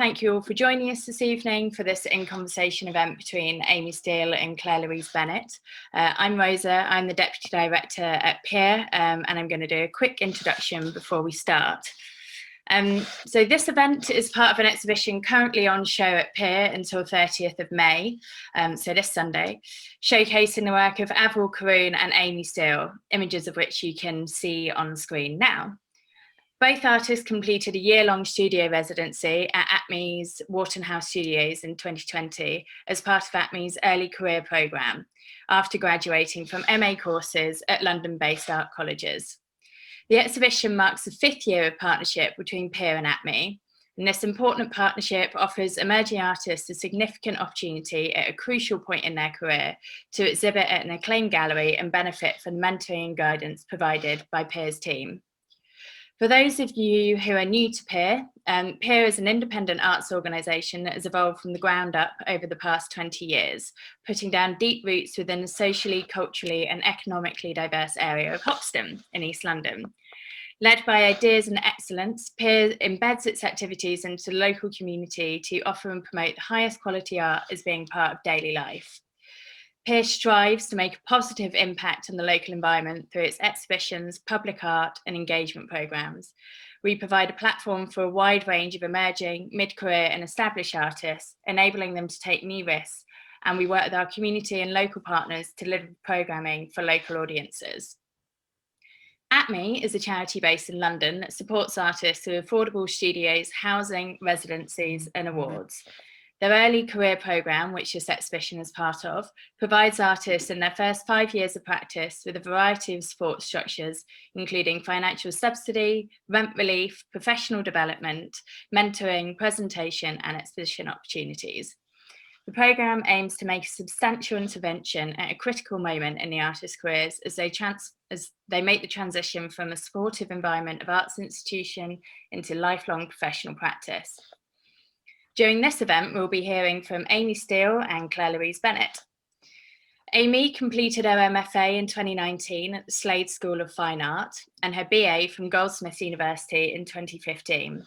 Thank you all for joining us this evening for this In Conversation event between Amy Steele and Claire Louise-Bennett. I'm Rosa, I'm the Deputy Director at Peer, and I'm going to do a quick introduction before we start. So this event is part of an exhibition currently on show at Peer until 30th of May, so this Sunday, showcasing the work of Avril Caroon and Amy Steele, images of which you can see on screen now. Both artists completed a year-long studio residency at Acme's Wharton House Studios in 2020 as part of Acme's early career programme, after graduating from MA courses at London-based art colleges. The exhibition marks the 5th year of partnership between Peer and Acme, and this important partnership offers emerging artists a significant opportunity at a crucial point in their career to exhibit at an acclaimed gallery and benefit from the mentoring and guidance provided by Peer's team. For those of you who are new to Peer, Peer is an independent arts organisation that has evolved from the ground up over the past 20 years, putting down deep roots within the socially, culturally and economically diverse area of Hoxton in East London. Led by ideas and excellence, Peer embeds its activities into the local community to offer and promote the highest quality art as being part of daily life. Peer strives to make a positive impact on the local environment through its exhibitions, public art and engagement programmes. We provide a platform for a wide range of emerging, mid-career and established artists, enabling them to take new risks, and we work with our community and local partners to deliver programming for local audiences. Acme is a charity based in London that supports artists through affordable studios, housing, residencies and awards. Their early career programme, which this exhibition is part of, provides artists in their first 5 years of practice with a variety of support structures, including financial subsidy, rent relief, professional development, mentoring, presentation and exhibition opportunities. The programme aims to make a substantial intervention at a critical moment in the artists' careers as they make the transition from a supportive environment of arts institution into lifelong professional practice. During this event, we'll be hearing from Amy Steele and Claire Louise-Bennett. Amy completed her MFA in 2019 at the Slade School of Fine Art and her BA from Goldsmiths University in 2015.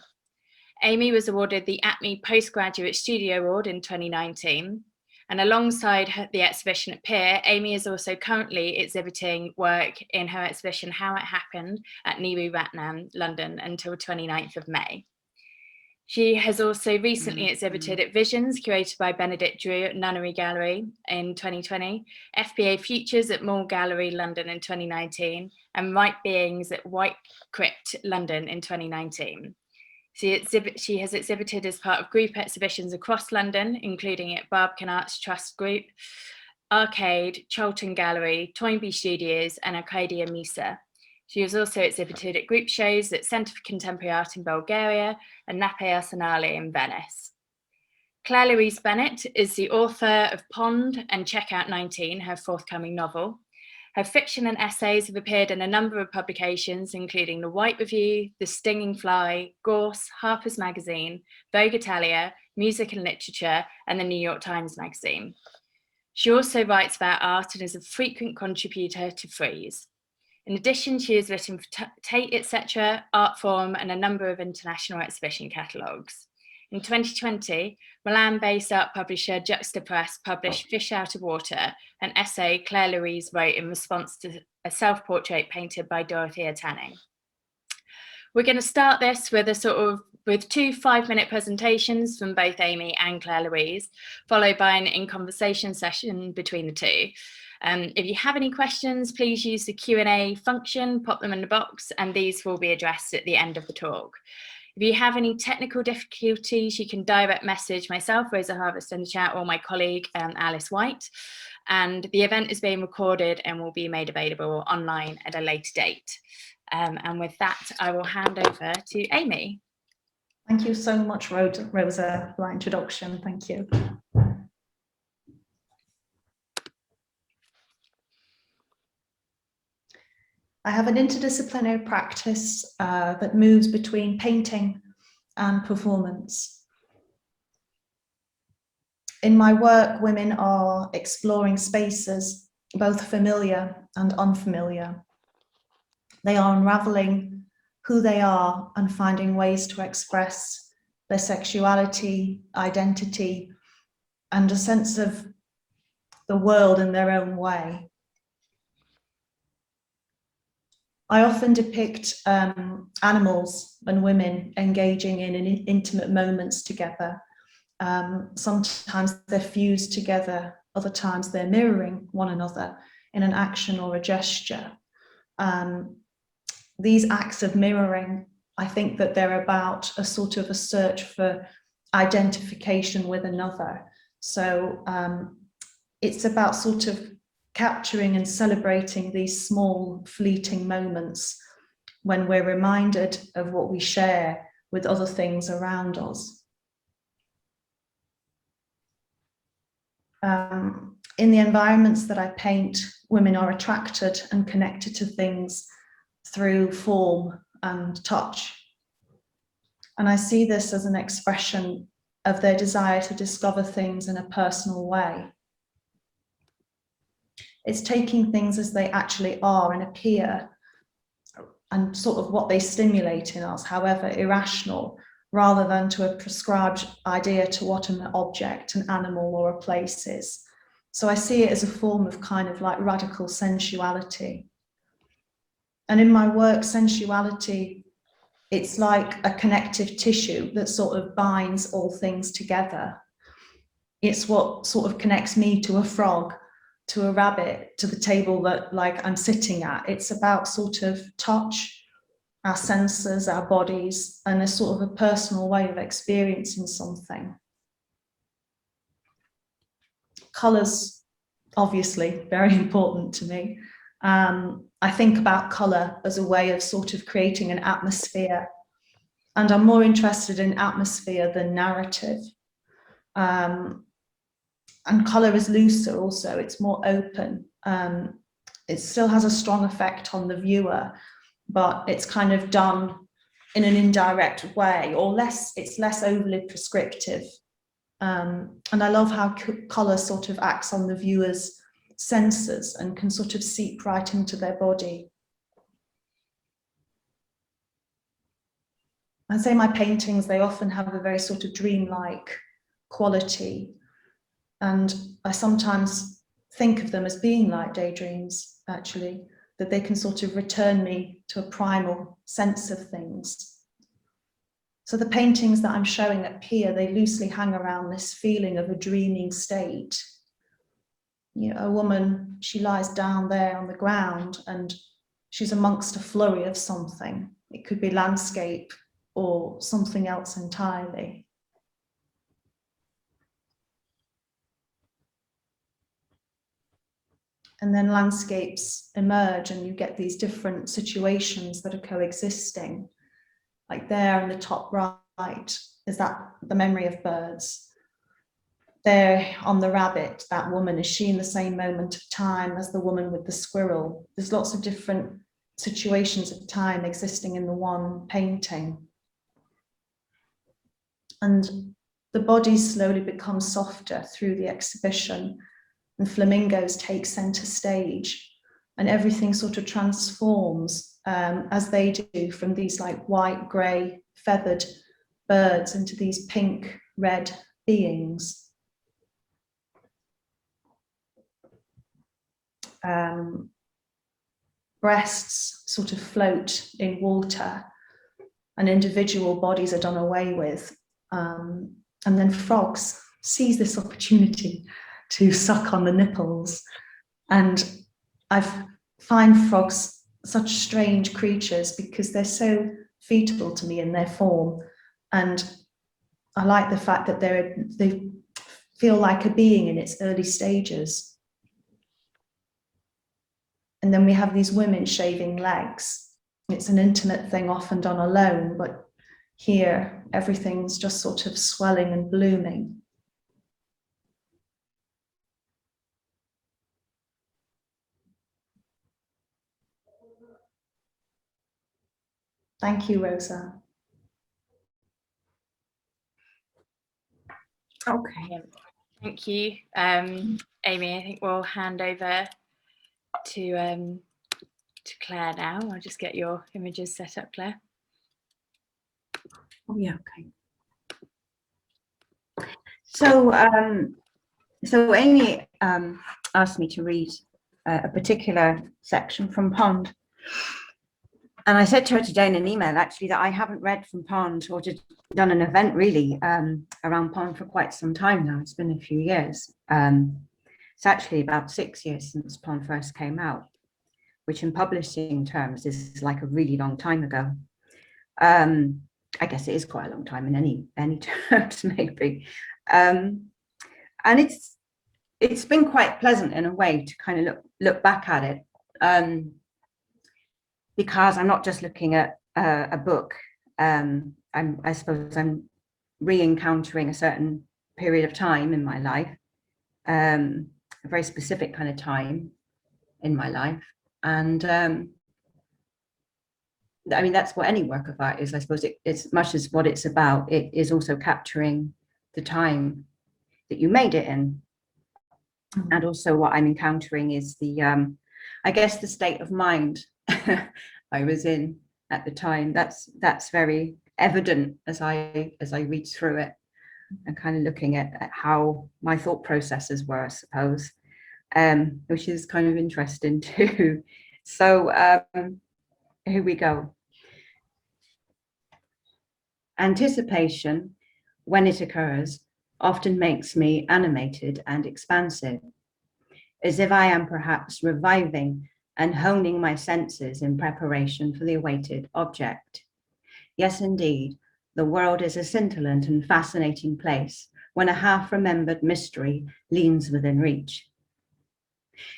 Amy was awarded the Acme Postgraduate Studio Award in 2019, and alongside the exhibition at Peer, Amy is also currently exhibiting work in her exhibition How It Happened at Nehru Ratnam, London, until 29th of May. She has also recently exhibited at Visions, curated by Benedict Drew at Nunnery Gallery in 2020, FBA Futures at Mall Gallery London in 2019, and Right Beings at White Crypt London in 2019. She has exhibited as part of group exhibitions across London, including at Barbican Arts Trust Group, Arcade, Charlton Gallery, Toynbee Studios and Arcadia Misa. She has also exhibited at group shows at Centre for Contemporary Art in Bulgaria and Nape Arsenale in Venice. Claire Louise-Bennett is the author of Pond and Checkout 19, her forthcoming novel. Her fiction and essays have appeared in a number of publications, including The White Review, The Stinging Fly, Gorse, Harper's Magazine, Vogue Italia, Music and Literature, and the New York Times Magazine. She also writes about art and is a frequent contributor to Frieze. In addition, she has written for Tate, etc., Artforum, and a number of international exhibition catalogues. In 2020, Milan-based art publisher Juxta Press published Fish Out of Water, an essay Claire Louise wrote in response to a self-portrait painted by Dorothea Tanning. We're going to start this with with 2 5-minute presentations from both Amy and Claire Louise, followed by an In Conversation session between the two. If you have any questions, please use the Q&A function, pop them in the box, and these will be addressed at the end of the talk. If you have any technical difficulties, you can direct message myself, Rosa Harvest, in the chat, or my colleague, Alice White. And the event is being recorded and will be made available online at a later date. And with that, I will hand over to Amy. Thank you so much, Rosa, for that introduction. Thank you. I have an interdisciplinary practice that moves between painting and performance. In my work, women are exploring spaces, both familiar and unfamiliar. They are unraveling who they are and finding ways to express their sexuality, identity, and a sense of the world in their own way. I often depict animals and women engaging in intimate moments together. Sometimes they're fused together, other times they're mirroring one another in an action or a gesture. These acts of mirroring, I think that they're about a sort of a search for identification with another. So it's about sort of capturing and celebrating these small fleeting moments when we're reminded of what we share with other things around us. In the environments that I paint, women are attracted and connected to things through form and touch. And I see this as an expression of their desire to discover things in a personal way. It's taking things as they actually are and appear, and sort of what they stimulate in us, however irrational, rather than to a prescribed idea to what an object, an animal, or a place is. So I see it as a form of kind of like radical sensuality. And in my work, sensuality, it's like a connective tissue that sort of binds all things together. It's what sort of connects me to a frog, to a rabbit, to the table that like I'm sitting at. It's about sort of touch, our senses, our bodies, and a sort of a personal way of experiencing something. Colours, obviously, very important to me. I think about colour as a way of sort of creating an atmosphere, and I'm more interested in atmosphere than narrative. And colour is looser also, it's more open. It still has a strong effect on the viewer, but it's kind of done in an indirect way, or it's less overly prescriptive. And I love how colour sort of acts on the viewer's senses and can sort of seep right into their body. I'd say my paintings, they often have a very sort of dreamlike quality. And I sometimes think of them as being like daydreams, actually, that they can sort of return me to a primal sense of things. So the paintings that I'm showing at Pier, they loosely hang around this feeling of a dreaming state. You know, a woman, she lies down there on the ground and she's amongst a flurry of something. It could be landscape or something else entirely. And then landscapes emerge and you get these different situations that are coexisting. Like there in the top right, is that the memory of birds? There on the rabbit, that woman, is she in the same moment of time as the woman with the squirrel? There's lots of different situations of time existing in the one painting. And the bodies slowly become softer through the exhibition, and flamingos take center stage, and everything sort of transforms as they do, from these like white, grey, feathered birds into these pink, red beings. Breasts sort of float in water and individual bodies are done away with. And then frogs seize this opportunity to suck on the nipples. And I find frogs such strange creatures because they're so fetal to me in their form. And I like the fact that they feel like a being in its early stages. And then we have these women shaving legs. It's an intimate thing often done alone, but here everything's just sort of swelling and blooming. Thank you, Rosa. Okay, thank you, Amy. I think we'll hand over to Claire now. I'll just get your images set up, Claire. Oh yeah, okay. So Amy asked me to read a particular section from Pond. And I said to her today in an email, actually, that I haven't read from Pond or done an event really around Pond for quite some time now. It's been a few years. It's actually about 6 years since Pond first came out, which in publishing terms is like a really long time ago. I guess it is quite a long time in any terms, maybe. And it's been quite pleasant in a way to kind of look back at it, because I'm not just looking at a book. I suppose I'm re-encountering a certain period of time in my life, a very specific kind of time in my life, and I mean, that's what any work of art is. I suppose it's as much as what it's about, it is also capturing the time that you made it in. And also what I'm encountering is the, I guess, the state of mind I was in at the time. That's very evident as I read through it and kind of looking at how my thought processes were, I suppose, which is kind of interesting too. So here we go. Anticipation, when it occurs, often makes me animated and expansive, as if I am perhaps reviving and honing my senses in preparation for the awaited object. Yes, indeed, the world is a scintillant and fascinating place when a half-remembered mystery leans within reach.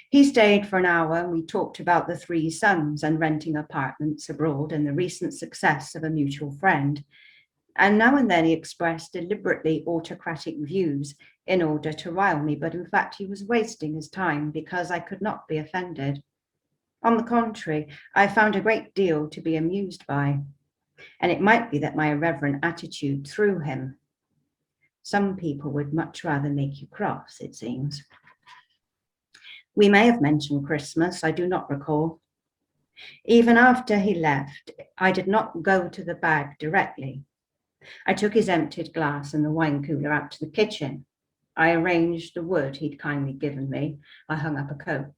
He stayed for an hour and we talked about the 3 sons and renting apartments abroad and the recent success of a mutual friend. And now and then he expressed deliberately autocratic views in order to rile me, but in fact he was wasting his time because I could not be offended. On the contrary, I found a great deal to be amused by, and it might be that my irreverent attitude threw him. Some people would much rather make you cross, it seems. We may have mentioned Christmas, I do not recall. Even after he left, I did not go to the bag directly. I took his emptied glass and the wine cooler out to the kitchen. I arranged the wood he'd kindly given me. I hung up a coat.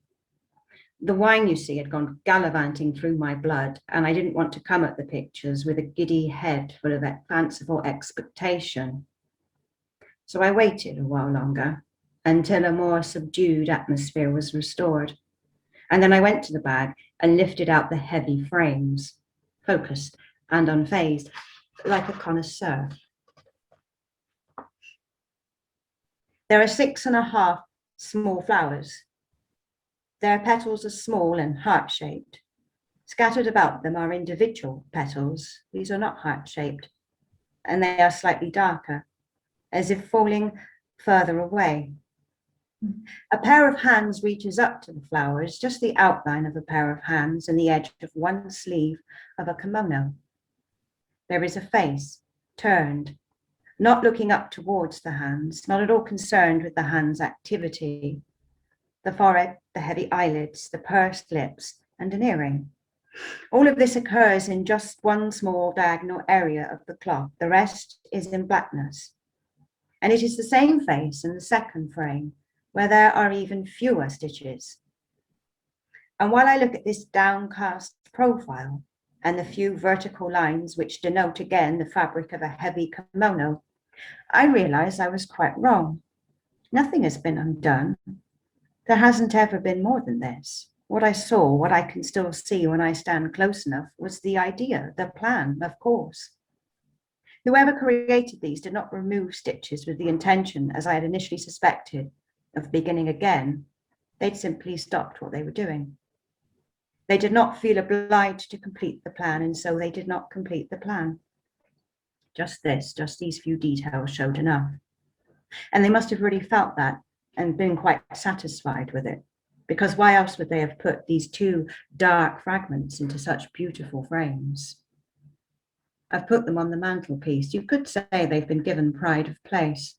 The wine, you see, had gone gallivanting through my blood, and I didn't want to come at the pictures with a giddy head full of fanciful expectation. So I waited a while longer until a more subdued atmosphere was restored. And then I went to the bag and lifted out the heavy frames, focused and unfazed, like a connoisseur. There are 6.5 small flowers. Their petals are small and heart-shaped. Scattered about them are individual petals. These are not heart-shaped, and they are slightly darker, as if falling further away. A pair of hands reaches up to the flowers, just the outline of a pair of hands and the edge of one sleeve of a kimono. There is a face, turned, not looking up towards the hands, not at all concerned with the hands' activity. The forehead, the heavy eyelids, the pursed lips, and an earring. All of this occurs in just one small diagonal area of the cloth. The rest is in blackness. And it is the same face in the second frame, where there are even fewer stitches. And while I look at this downcast profile and the few vertical lines which denote again the fabric of a heavy kimono, I realize I was quite wrong. Nothing has been undone. There hasn't ever been more than this. What I saw, what I can still see when I stand close enough, was the idea, the plan, of course. Whoever created these did not remove stitches with the intention, as I had initially suspected, of beginning again. They'd simply stopped what they were doing. They did not feel obliged to complete the plan, and so they did not complete the plan. Just these few details showed enough. And they must have really felt that and been quite satisfied with it, because why else would they have put these 2 dark fragments into such beautiful frames? I've put them on the mantelpiece. You could say they've been given pride of place.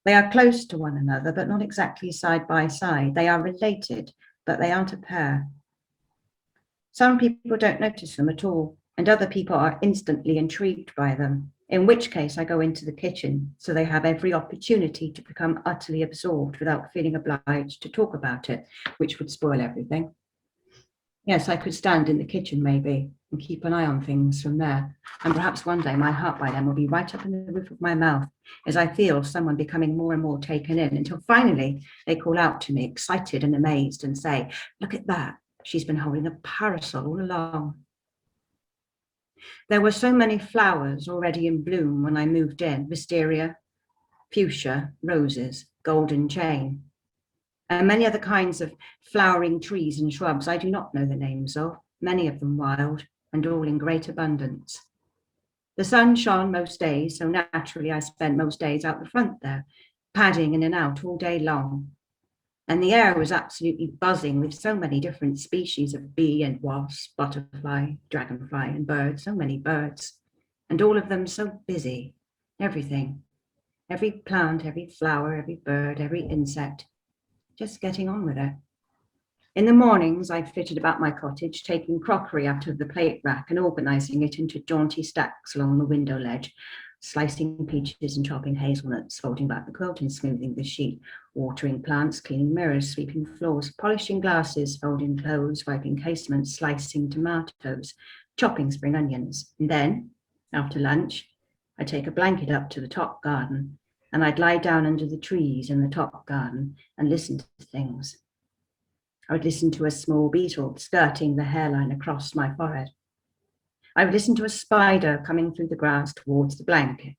They are close to one another, but not exactly side by side. They are related, but they aren't a pair. Some people don't notice them at all, and other people are instantly intrigued by them. in which case I go into the kitchen so they have every opportunity to become utterly absorbed without feeling obliged to talk about it, which would spoil everything. Yes, I could stand in the kitchen maybe and keep an eye on things from there. And perhaps one day my heart by then will be right up in the roof of my mouth as I feel someone becoming more and more taken in, until finally they call out to me, excited and amazed, and say, "Look at that. She's been holding a parasol all along." There were so many flowers already in bloom when I moved in: wisteria, fuchsia, roses, golden chain, and many other kinds of flowering trees and shrubs I do not know the names of, many of them wild and all in great abundance. The sun shone most days, so naturally I spent most days out the front there, padding in and out all day long. And the air was absolutely buzzing with so many different species of bee and wasp, butterfly, dragonfly, and birds, so many birds, and all of them so busy, everything, every plant, every flower, every bird, every insect, just getting on with it. In the mornings, I flitted about my cottage, taking crockery out of the plate rack and organising it into jaunty stacks along the window ledge, slicing peaches and chopping hazelnuts, folding back the quilt and smoothing the sheet, watering plants, cleaning mirrors, sweeping floors, polishing glasses, folding clothes, wiping casements, slicing tomatoes, chopping spring onions. And then, after lunch, I'd take a blanket up to the top garden and I'd lie down under the trees in the top garden and listen to things. I would listen to a small beetle skirting the hairline across my forehead. I would listen to a spider coming through the grass towards the blanket.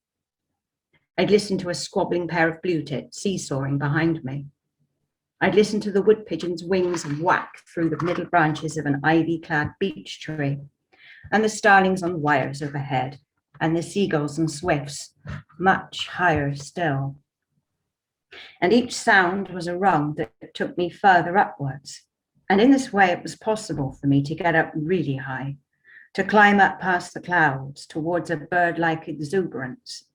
I'd listen to a squabbling pair of blue tits seesawing behind me. I'd listen to the wood pigeon's wings whack through the middle branches of an ivy-clad beech tree, and the starlings on wires overhead, and the seagulls and swifts much higher still. And each sound was a rung that took me further upwards. And in this way, it was possible for me to get up really high, to climb up past the clouds towards a bird-like exuberance,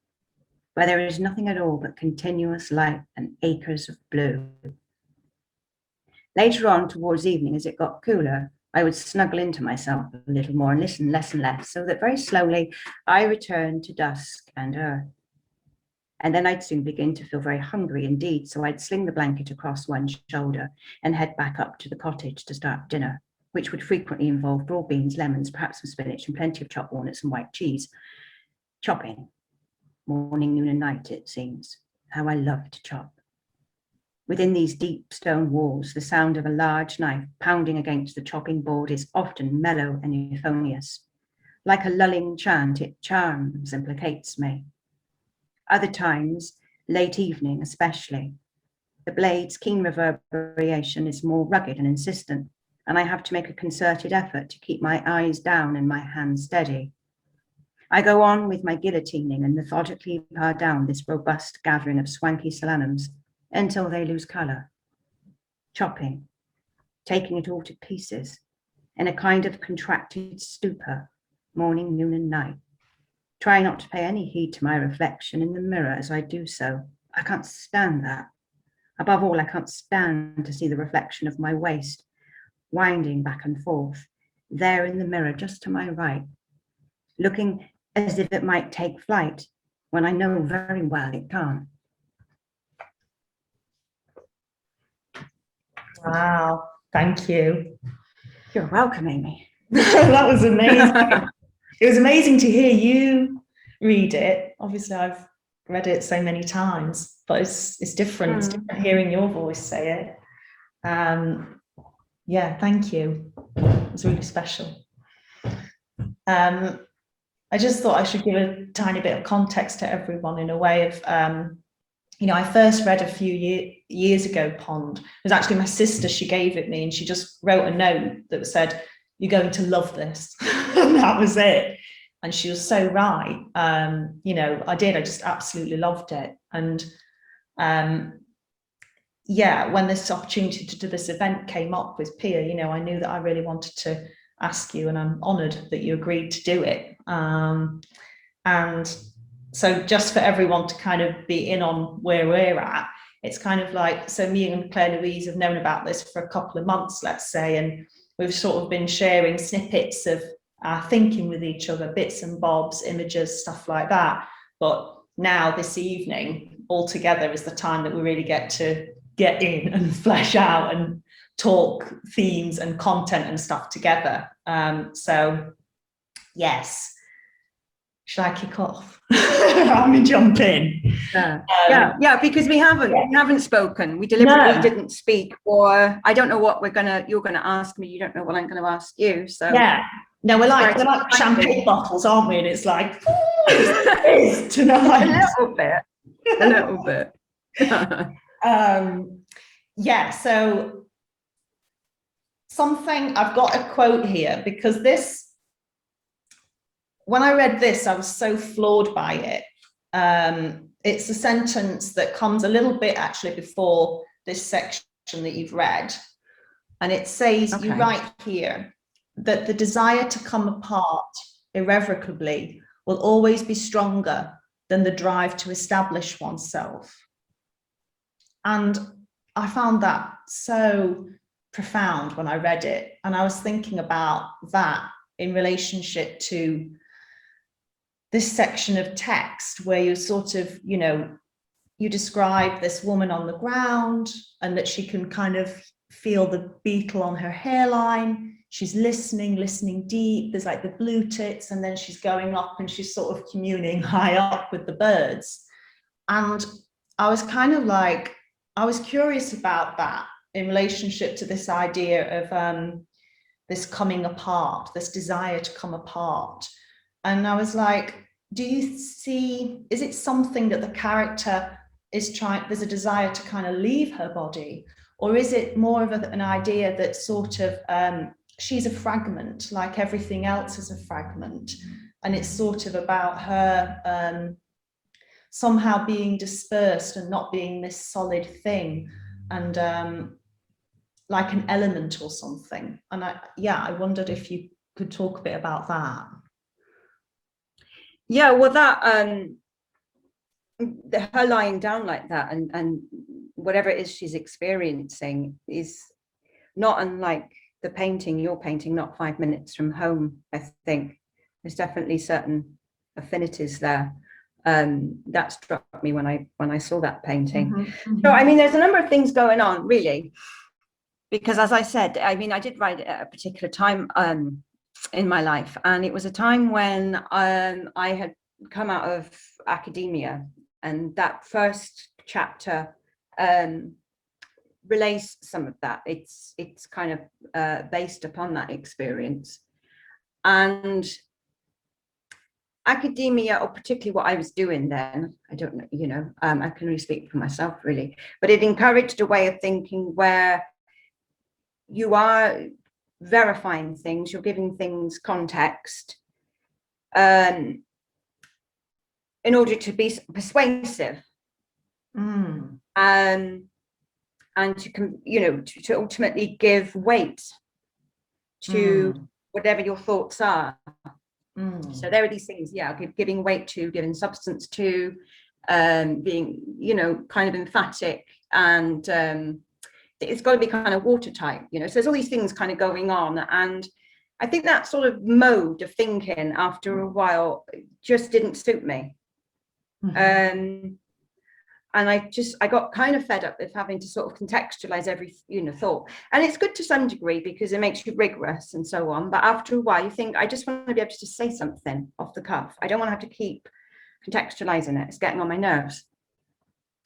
where there is nothing at all but continuous light and acres of blue. Later on, towards evening, as it got cooler, I would snuggle into myself a little more and listen less and less, so that very slowly I returned to dusk and earth. And then I'd soon begin to feel very hungry indeed, so I'd sling the blanket across one shoulder and head back up to the cottage to start dinner, which would frequently involve broad beans, lemons, perhaps some spinach, and plenty of chopped walnuts and white cheese. Chopping, morning, noon, and night, it seems. How I love to chop. Within these deep stone walls, the sound of a large knife pounding against the chopping board is often mellow and euphonious. Like a lulling chant, it charms and placates me. Other times, late evening especially, the blade's keen reverberation is more rugged and insistent, and I have to make a concerted effort to keep my eyes down and my hands steady. I go on with my guillotining and methodically par down this robust gathering of swanky solanums until they lose colour. Chopping, taking it all to pieces, in a kind of contracted stupor, morning, noon, and night. Try not to pay any heed to my reflection in the mirror as I do so. I can't stand that. Above all, I can't stand to see the reflection of my waist, winding back and forth, there in the mirror just to my right, looking as if it might take flight, when I know very well it can't. Wow, thank you. You're welcome, Amy. That was amazing. It was amazing to hear you read it. Obviously, I've read it so many times, but it's different. It's different hearing your voice say it. Yeah, thank you. It's really special. I just thought I should give a tiny bit of context to everyone in a way of, I first read a few years ago, Pond. It was actually my sister, she gave it me, and she just wrote a note that said, "You're going to love this." And that was it. And she was so right. I just absolutely loved it. And when this opportunity to do this event came up with Pia, I knew that I really wanted to ask you, and I'm honoured that you agreed to do it. And so just for everyone to kind of be in on where we're at, it's kind of like, so me and Claire Louise have known about this for a couple of months, let's say, and we've sort of been sharing snippets of thinking with each other, bits and bobs, images, stuff like that. But now this evening all together is the time that we really get to get in and flesh out and talk themes and content and stuff together. So yes, should I kick off? Let me jump in. Yeah, because we haven't spoken. We deliberately didn't speak, or I don't know what you're gonna ask me. You don't know what I'm gonna ask you. So yeah, no, we're like champagne bottles, aren't we? And it's like tonight. a little bit. Yeah, so something, I've got a quote here, because this, when I read this, I was so floored by it. It's a sentence that comes a little bit actually before this section that you've read. And it says, okay. You write here, that the desire to come apart irrevocably will always be stronger than the drive to establish oneself. And I found that so profound when I read it. And I was thinking about that in relationship to this section of text where you sort of, you know, you describe this woman on the ground and that she can kind of feel the beetle on her hairline. She's listening deep. There's like the blue tits, and then she's going up and she's sort of communing high up with the birds. And I was kind of like, I was curious about that in relationship to this idea of this coming apart, this desire to come apart. And I was like, do you see, is it something that the character is trying, there's a desire to kind of leave her body? Or is it more of an idea that sort of, she's a fragment, like everything else is a fragment. And it's sort of about her somehow being dispersed and not being this solid thing, and like an element or something. And I wondered if you could talk a bit about that. Yeah, well, that her lying down like that and whatever it is she's experiencing is not unlike the painting you're painting, not 5 minutes from home. I think there's definitely certain affinities there. That struck me when I saw that painting. Mm-hmm. So I mean, there's a number of things going on, really, because as I said, I mean, I did write at a particular time in my life, and it was a time when I had come out of academia, and that first chapter relays some of that. It's kind of based upon that experience. And academia, or particularly what I was doing then, I don't know, you know, I can only speak for myself really, but it encouraged a way of thinking where you are verifying things, you're giving things context in order to be persuasive. And to, you know, to ultimately give weight to whatever your thoughts are. So there are these things, yeah, giving weight to, giving substance to, being, you know, kind of emphatic, and it's got to be kind of watertight, you know. So there's all these things kind of going on, and I think that sort of mode of thinking after a while just didn't suit me. And I got kind of fed up with having to sort of contextualize every, you know, thought. And it's good to some degree because it makes you rigorous and so on. But after a while, you think, I just want to be able to just say something off the cuff. I don't want to have to keep contextualizing it. It's getting on my nerves.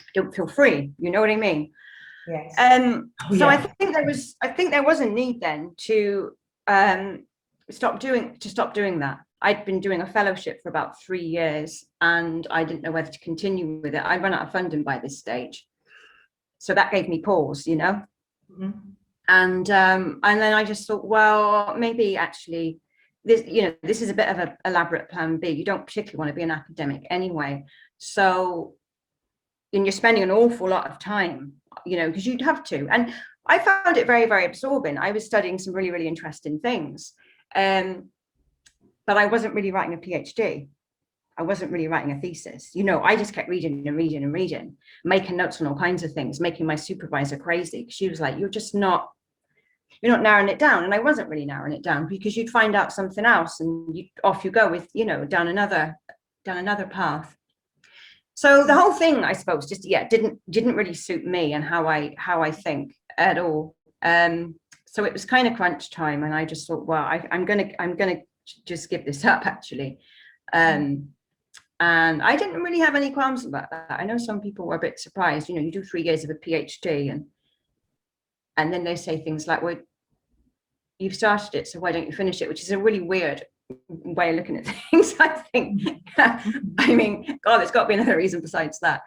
I don't feel free. You know what I mean? Yes. So I think there was a need then to stop doing that. I'd been doing a fellowship for about 3 years, and I didn't know whether to continue with it. I ran out of funding by this stage, so that gave me pause, you know. And then I just thought, well, maybe actually this, you know, this is a bit of an elaborate plan B. You don't particularly want to be an academic anyway, so and you're spending an awful lot of time, you know, because you'd have to. And I found it very, very absorbing. I was studying some really, really interesting things. But I wasn't really writing a PhD. I wasn't really writing a thesis. You know, I just kept reading and reading and reading, making notes on all kinds of things, making my supervisor crazy. She was like, you're just not, you're not narrowing it down. And I wasn't really narrowing it down, because you'd find out something else and off you go with, down another path. So the whole thing, I suppose, just didn't really suit me and how I think at all. So it was kind of crunch time, and I just thought, well, I'm gonna just give this up, actually. And I didn't really have any qualms about that. I know some people were a bit surprised. You do 3 years of a PhD, and then they say things like, well, you've started it, so why don't you finish it? Which is a really weird way of looking at things, I think. I mean, God, there's got to be another reason besides that.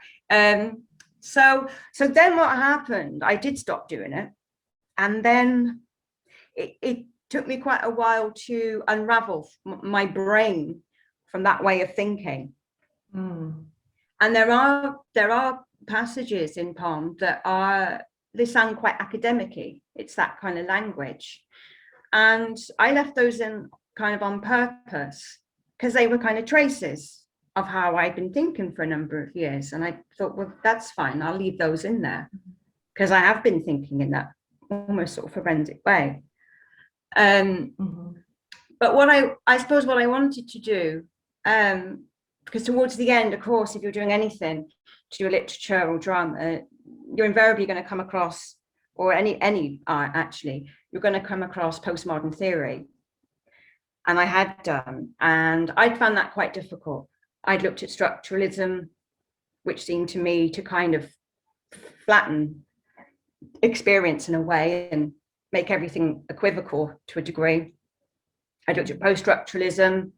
So then what happened, I did stop doing it. And then it took me quite a while to unravel my brain from that way of thinking. And there are passages in poem they sound quite academic-y. It's that kind of language. And I left those in kind of on purpose, because they were kind of traces of how I'd been thinking for a number of years. And I thought, well, that's fine, I'll leave those in there, because I have been thinking in that almost sort of forensic way. But what I suppose what I wanted to do, because towards the end, of course, if you're doing anything to do literature or drama, you're invariably going to come across, or any art actually, you're going to come across postmodern theory. And I had done, and I'd found that quite difficult. I'd looked at structuralism, which seemed to me to kind of flatten experience in a way and make everything equivocal to a degree. I looked at post-structuralism,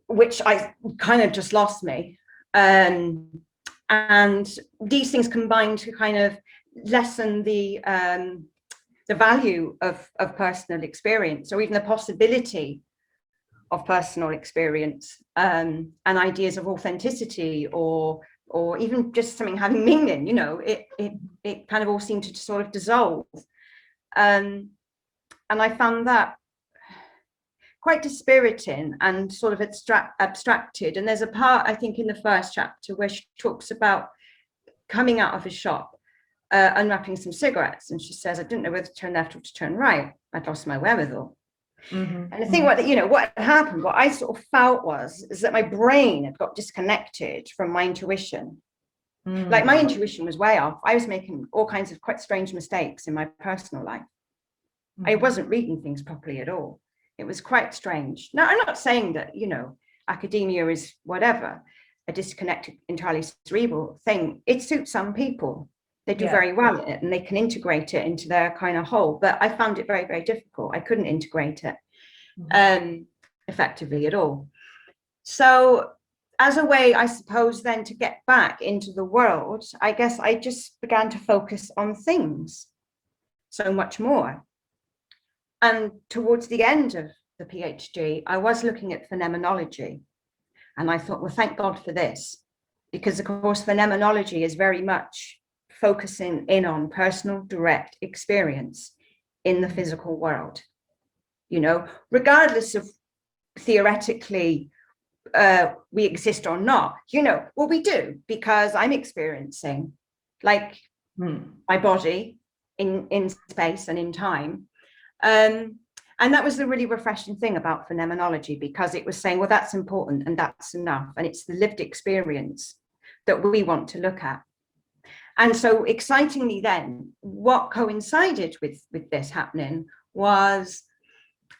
which I kind of just lost me. And these things combined to kind of lessen the value of personal experience, or even the possibility of personal experience, and ideas of authenticity, or even just something having meaning. It kind of all seemed to sort of dissolve, and I found that quite dispiriting and sort of abstracted. And there's a part, I think, in the first chapter where she talks about coming out of a shop, unwrapping some cigarettes, and she says, I didn't know whether to turn left or to turn right. I'd lost my wherewithal. And I think what happened, what I sort of felt is that my brain had got disconnected from my intuition. Like, my intuition was way off. I was making all kinds of quite strange mistakes in my personal life. I wasn't reading things properly at all. It was quite strange. Now, I'm not saying that, academia is whatever, a disconnected, entirely cerebral thing. It suits some people. They do very well at it, and they can integrate it into their kind of whole. But I found it very, very difficult. I couldn't integrate it effectively at all. So as a way, I suppose, then to get back into the world, I guess I just began to focus on things so much more. And towards the end of the PhD, I was looking at phenomenology. And I thought, well, thank God for this, because, of course, phenomenology is very much focusing in on personal, direct experience in the physical world. Regardless of theoretically we exist or not, well, we do, because I'm experiencing, like, my body in space and in time. And that was the really refreshing thing about phenomenology, because it was saying, well, that's important and that's enough. And it's the lived experience that we want to look at. And so excitingly then, what coincided with this happening was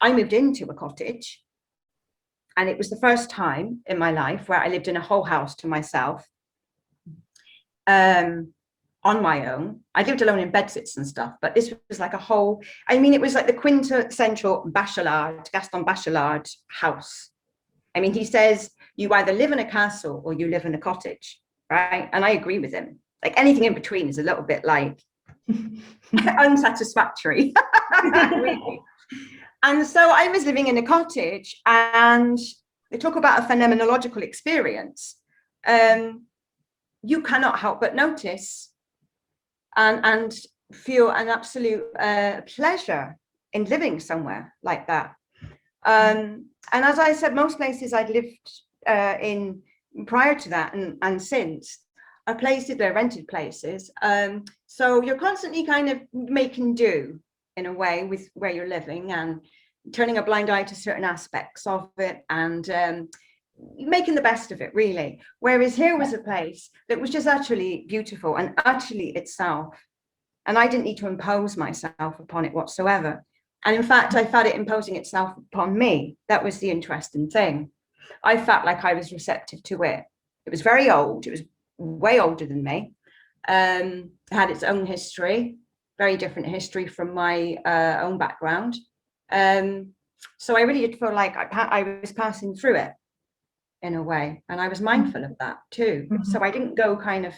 I moved into a cottage. And it was the first time in my life where I lived in a whole house to myself, on my own. I lived alone in bedsits and stuff, but this was like it was like the quintessential Gaston Bachelard house. I mean, he says, you either live in a castle or you live in a cottage, right? And I agree with him. Like, anything in between is a little bit like unsatisfactory. Really. And so I was living in a cottage, and they talk about a phenomenological experience. You cannot help but notice and feel an absolute pleasure in living somewhere like that. And as I said, most places I'd lived in prior to that and since are places, they're rented places. So you're constantly kind of making do in a way with where you're living, and turning a blind eye to certain aspects of it, and making the best of it, really. Whereas here was a place that was just actually beautiful and actually itself. And I didn't need to impose myself upon it whatsoever. And in fact, I found it imposing itself upon me. That was the interesting thing. I felt like I was receptive to it. It was very old. It was way older than me. It had its own history, very different history from my own background. So I really did feel like I was passing through it in a way. And I was mindful of that too. Mm-hmm. So I didn't go kind of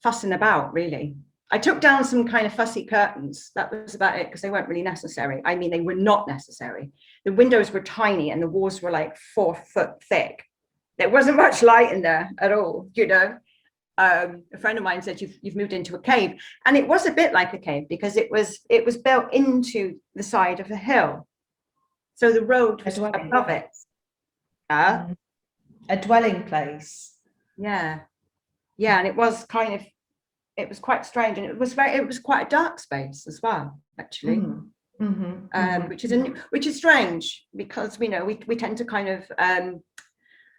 fussing about, really. I took down some kind of fussy curtains. That was about it, because they weren't really necessary. I mean, they were not necessary. The windows were tiny and the walls were like 4 foot thick. There wasn't much light in there at all, you know. A friend of mine said, you've moved into a cave. And it was a bit like a cave, because it was built into the side of a hill. So the road was above it. A dwelling place. Yeah. Yeah, and it was kind of, it was quite strange, and it was quite a dark space as well, actually. Which is strange, because we tend to kind of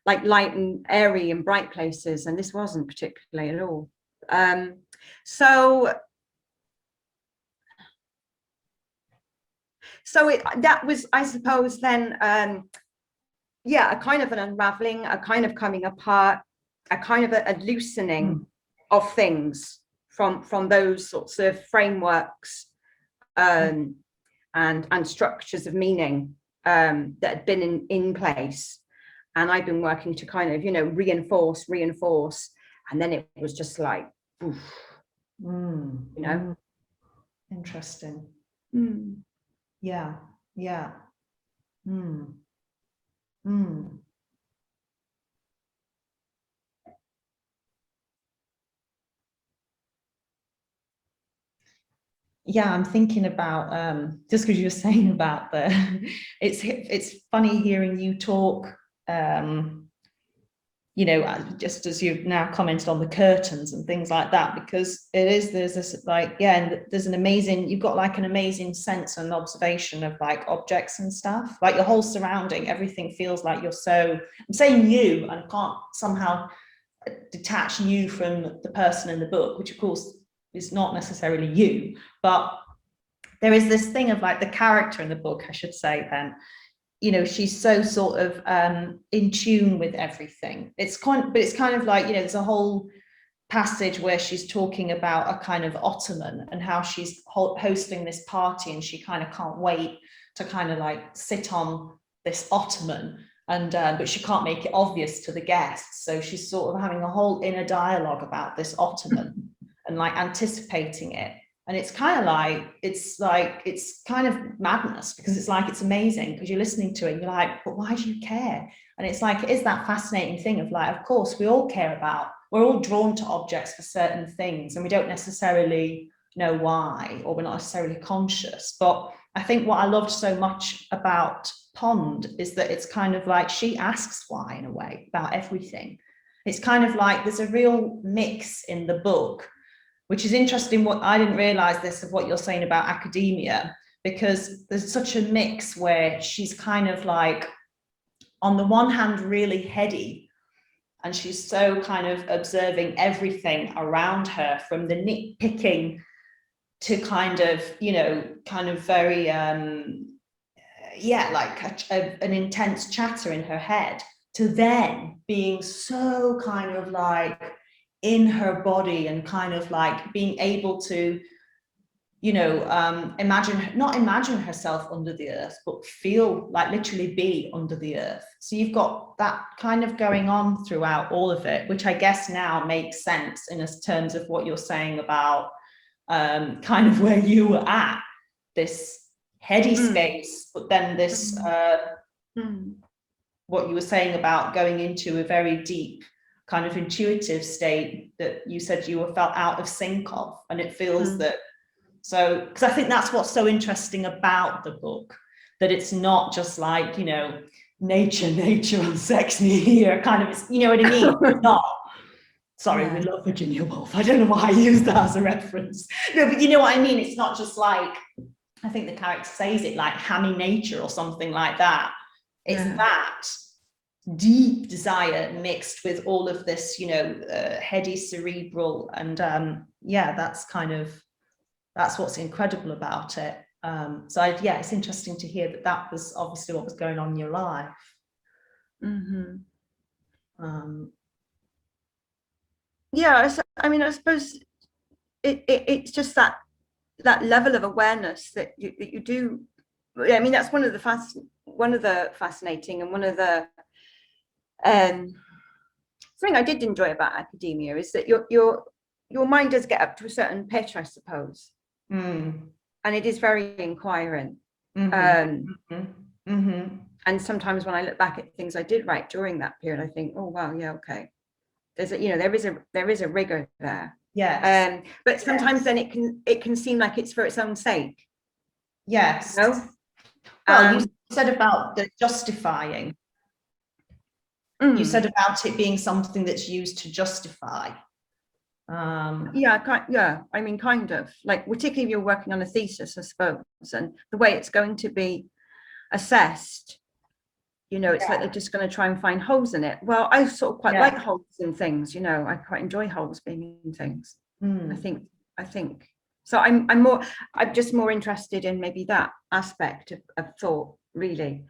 like light and airy and bright places, and this wasn't particularly at all. So that was, I suppose, then a kind of an unraveling, a kind of coming apart, a kind of a loosening of things from those sorts of frameworks and structures of meaning that had been in place. And I've been working to kind of, reinforce. And then it was just like, oof, Interesting. Mm. Yeah. Yeah, I'm thinking about just because you were saying about it's funny hearing you talk, just as you've now commented on the curtains and things like that, because there's this and there's an amazing, you've got like an amazing sense and observation of like objects and stuff, like your whole surrounding, everything feels like you're so, I'm saying you, and can't somehow detach you from the person in the book, which of course is not necessarily you, but there is this thing of like the character in the book, I should say, then, she's so sort of in tune with everything. But it's kind of like, there's a whole passage where she's talking about a kind of ottoman and how she's hosting this party, and she kind of can't wait to kind of like sit on this ottoman, and but she can't make it obvious to the guests, so she's sort of having a whole inner dialogue about this ottoman and like anticipating it. And it's kind of it's kind of madness, because it's like, it's amazing because you're listening to it and you're like, but why do you care? And it's like, it is that fascinating thing of like, of course we all care about, we're all drawn to objects for certain things, and we don't necessarily know why, or we're not necessarily conscious. But I think what I loved so much about Pond is that it's kind of like, she asks why in a way about everything. It's kind of like there's a real mix in the book, which is interesting. What I didn't realize this of what you're saying about academia, because there's such a mix where she's kind of like, on the one hand, really heady, and she's so kind of observing everything around her, from the nitpicking to kind of, very, like an intense chatter in her head, to then being so kind of like in her body and kind of like being able to, not imagine herself under the earth, but feel like literally be under the earth. So you've got that kind of going on throughout all of it, which I guess now makes sense in terms of what you're saying about kind of where you were at, this heady space, but then this, what you were saying about going into a very deep kind of intuitive state that you said you were felt out of sync of. And it feels that, so, because I think that's what's so interesting about the book, that it's not just like, nature and sex here, kind of, you know what I mean? It's not. Sorry, we love Virginia Woolf. I don't know why I used that as a reference. No, but you know what I mean? It's not just like, I think the character says it like hammy nature or something like that. It's that deep desire mixed with all of this, you know, heady, cerebral, and that's what's incredible about it. It's interesting to hear that was obviously what was going on in your life. Mm-hmm. I suppose it's just that level of awareness that you do. I mean, that's one of the fascinating and one of the something I did enjoy about academia is that your mind does get up to a certain pitch, I suppose, and it is very inquiring. And sometimes when I look back at things I did write during that period, I think, oh wow, yeah, okay. There's there is a rigor there. Yes. But sometimes then it can seem like it's for its own sake. Yes. You know? Well, you said about the justifying. You said about it being something that's used to justify. I mean, kind of, like, particularly if you're working on a thesis, I suppose, and the way it's going to be assessed, you know, it's like they're just going to try and find holes in it. Well, I sort of quite like holes in things, you know, I quite enjoy holes being in things. I think so. I'm just more interested in maybe that aspect of thought, really.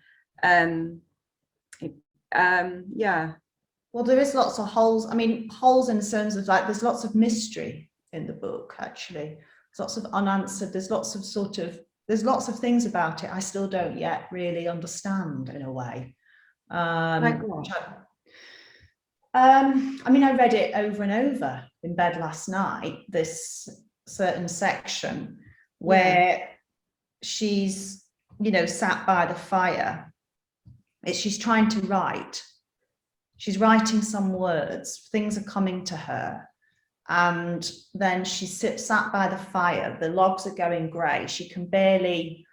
Well, there is lots of holes. I mean, holes in terms of like, there's lots of mystery in the book, actually. There's lots of unanswered, there's lots of things about it I still don't yet really understand in a way. Like what? I mean, I read it over and over in bed last night, this certain section where she's, you know, sat by the fire. She's trying to write. She's writing some words, things are coming to her. And then she sat by the fire, the logs are going grey. She can barely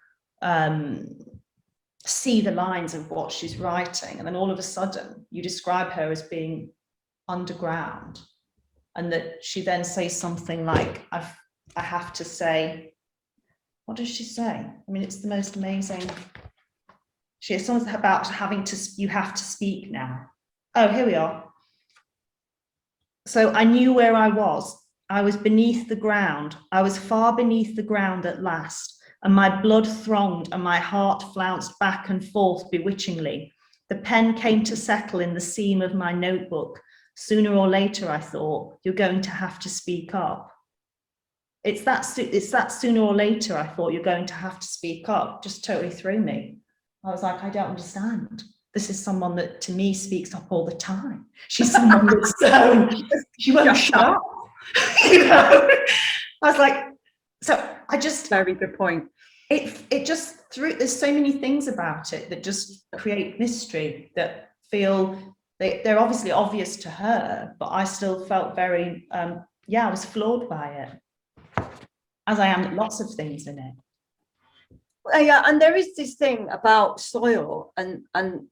see the lines of what she's writing. And then all of a sudden, you describe her as being underground. And that she then says something like, I have to say, what does she say? I mean, it's the most amazing. She has something about you have to speak now. Oh, here we are. So I knew where I was. I was beneath the ground. I was far beneath the ground at last, and my blood thronged and my heart flounced back and forth bewitchingly. The pen came to settle in the seam of my notebook. Sooner or later, I thought, you're going to have to speak up. It's that sooner or later, I thought, you're going to have to speak up, just totally threw me. I was like, I don't understand. This is someone that to me speaks up all the time. She's someone that's she won't shut up. You know? I was like, so I just very good point. It just there's so many things about it that just create mystery that feel they're obviously obvious to her, but I still felt very I was floored by it, as I am lots of things in it. Yeah, and there is this thing about soil and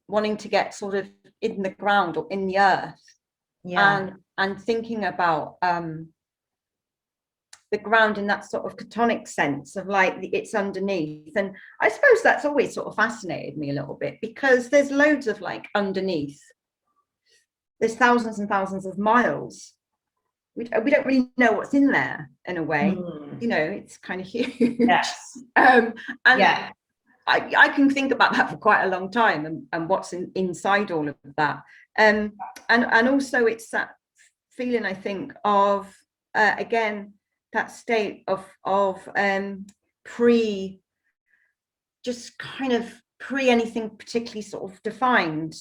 wanting to get sort of in the ground or in the earth, and thinking about the ground in that sort of catonic sense of like it's underneath. And I suppose that's always sort of fascinated me a little bit, because there's loads of like underneath. There's thousands and thousands of miles. We don't really know what's in there in a way. You know, it's kind of huge. Yes. I can think about that for quite a long time, and what's inside all of that. And also it's that feeling, I think, of again, that state of pre anything particularly sort of defined.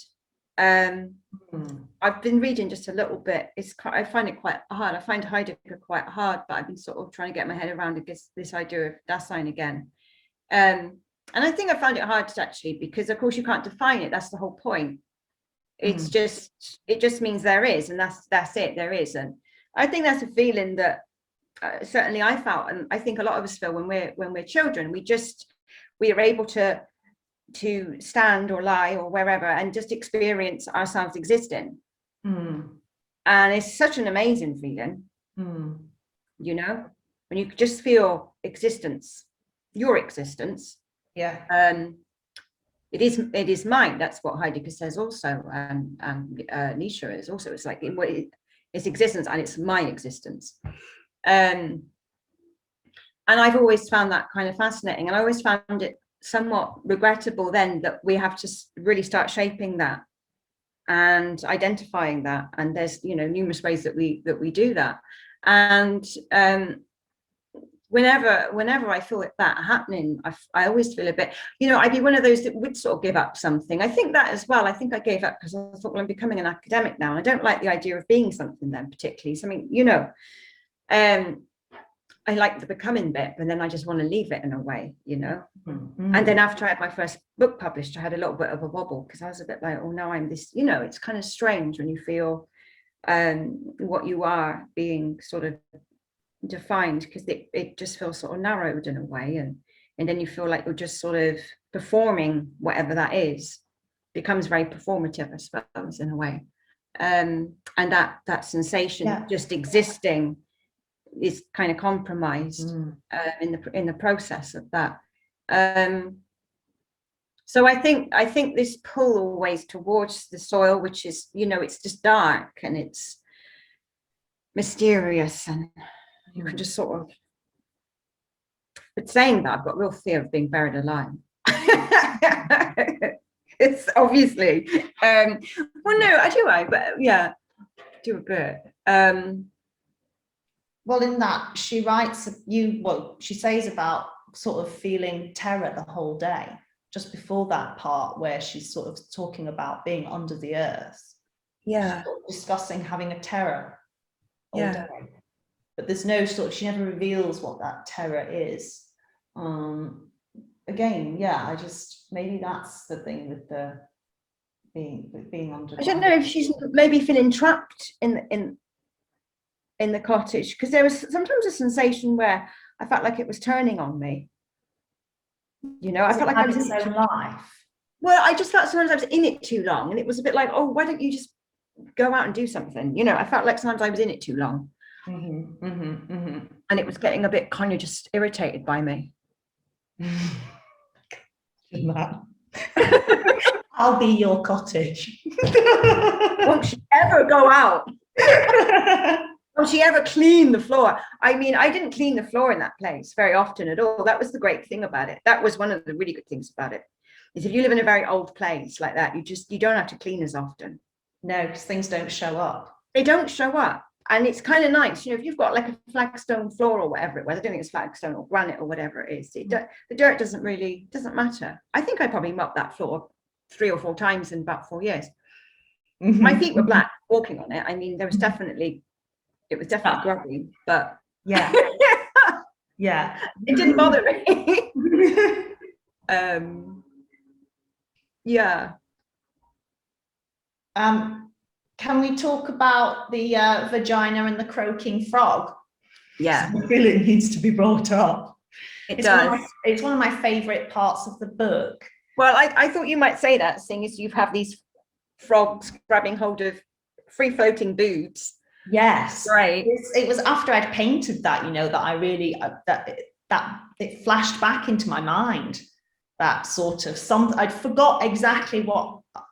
I've been reading just a little bit. I find it quite hard. I find Heidegger quite hard, but I've been sort of trying to get my head around this idea of Dasein again. And I think I found it hard actually, because of course you can't define it. That's the whole point. It just means there is, and that's it. There is, and I think that's a feeling that certainly I felt, and I think a lot of us feel when we're children. We are able to stand or lie or wherever and just experience ourselves existing. And it's such an amazing feeling, you know, when you just feel existence. your existence. Yeah. It is mine. That's what Heidegger says also, and Nietzsche is also. It's like it's existence and it's my existence. And I've always found that kind of fascinating, and I always found it somewhat regrettable then that we have to really start shaping that and identifying that. And there's numerous ways that we do that. And whenever I feel that happening, I always feel a bit, I'd be one of those that would sort of give up something. I think that as well. I think I gave up because I thought, well, I'm becoming an academic now, and I don't like the idea of being something then particularly. Something, I like the becoming bit, but then I just want to leave it in a way, Mm-hmm. And then after I had my first book published, I had a little bit of a wobble because I was a bit like, oh, now I'm this, it's kind of strange when you feel what you are being sort of defined, because it just feels sort of narrowed in a way, and then you feel like you're just sort of performing whatever that is. Becomes very performative, I suppose, in a way, and that sensation just existing is kind of compromised in the process of that. So I think this pull always towards the soil, which is it's just dark and it's mysterious, and you can just sort of, but saying that, I've got real fear of being buried alive. It's obviously well, no, I do, but yeah, do a bit. Well, in that she writes, she says about sort of feeling terror the whole day, just before that part where she's sort of talking about being under the earth. Yeah. Sort of discussing having a terror all day. But there's no she never reveals what that terror is. Again, I just, maybe that's the thing with the being under. I don't know if she's maybe feeling trapped in the cottage, because there was sometimes a sensation where I felt like it was turning on me. I felt like I was in its own life. Well, I just felt sometimes I was in it too long, and it was a bit like, oh, why don't you just go out and do something? I felt like sometimes I was in it too long. Mm-hmm, mm-hmm, mm-hmm. And it was getting a bit kind of just irritated by me. I'll be your cottage. Won't she ever go out? Won't she ever clean the floor? I mean, I didn't clean the floor in that place very often at all. That was the great thing about it. That was one of the really good things about it, is if you live in a very old place like that, you don't have to clean as often. No, because things don't show up. They don't show up. And it's kind of nice, if you've got like a flagstone floor or whatever it was. I don't think it's flagstone or granite or whatever it is. The dirt doesn't matter. I think I probably mopped that floor 3 or 4 times in about 4 years. Mm-hmm. My feet were black walking on it. I mean, it was definitely grubby, but yeah. Yeah. It didn't bother me. Yeah. Can we talk about the vagina and the croaking frog? Yeah. I feel it needs to be brought up. It's does. It's one of my favorite parts of the book. Well, I thought you might say that, seeing as you have these frogs grabbing hold of free floating boobs. Yes. Right. It was after I'd painted that, that I really, that it flashed back into my mind. That sort of I'd forgot exactly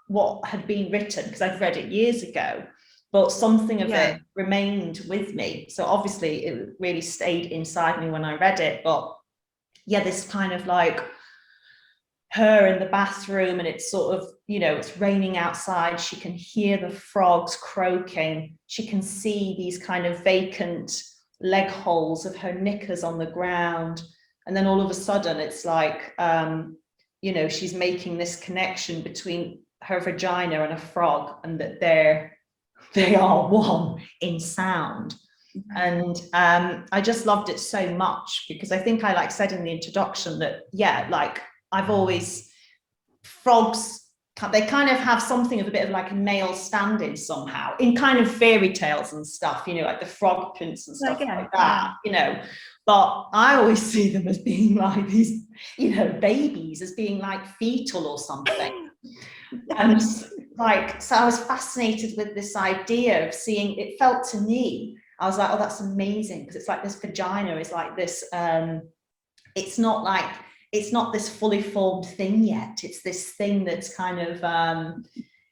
what had been written, because I'd read it years ago, but something of it remained with me. So obviously it really stayed inside me when I read it. But yeah, this kind of like her in the bathroom, and it's sort of, it's raining outside. She can hear the frogs croaking. She can see these kind of vacant leg holes of her knickers on the ground. And then all of a sudden it's like, she's making this connection between her vagina and a frog, and that they are one in sound. And I just loved it so much, because I think I said in the introduction that I've always, frogs, they kind of have something of a bit of like a male stand-in somehow in kind of fairy tales and stuff, like the Frog Prince and stuff like that, but I always see them as being like these, babies, as being like fetal or something. And so I was fascinated with this idea of seeing, it felt to me, I was like, oh, that's amazing, because it's like this vagina is like this it's not like, it's not this fully formed thing yet. It's this thing that's kind of,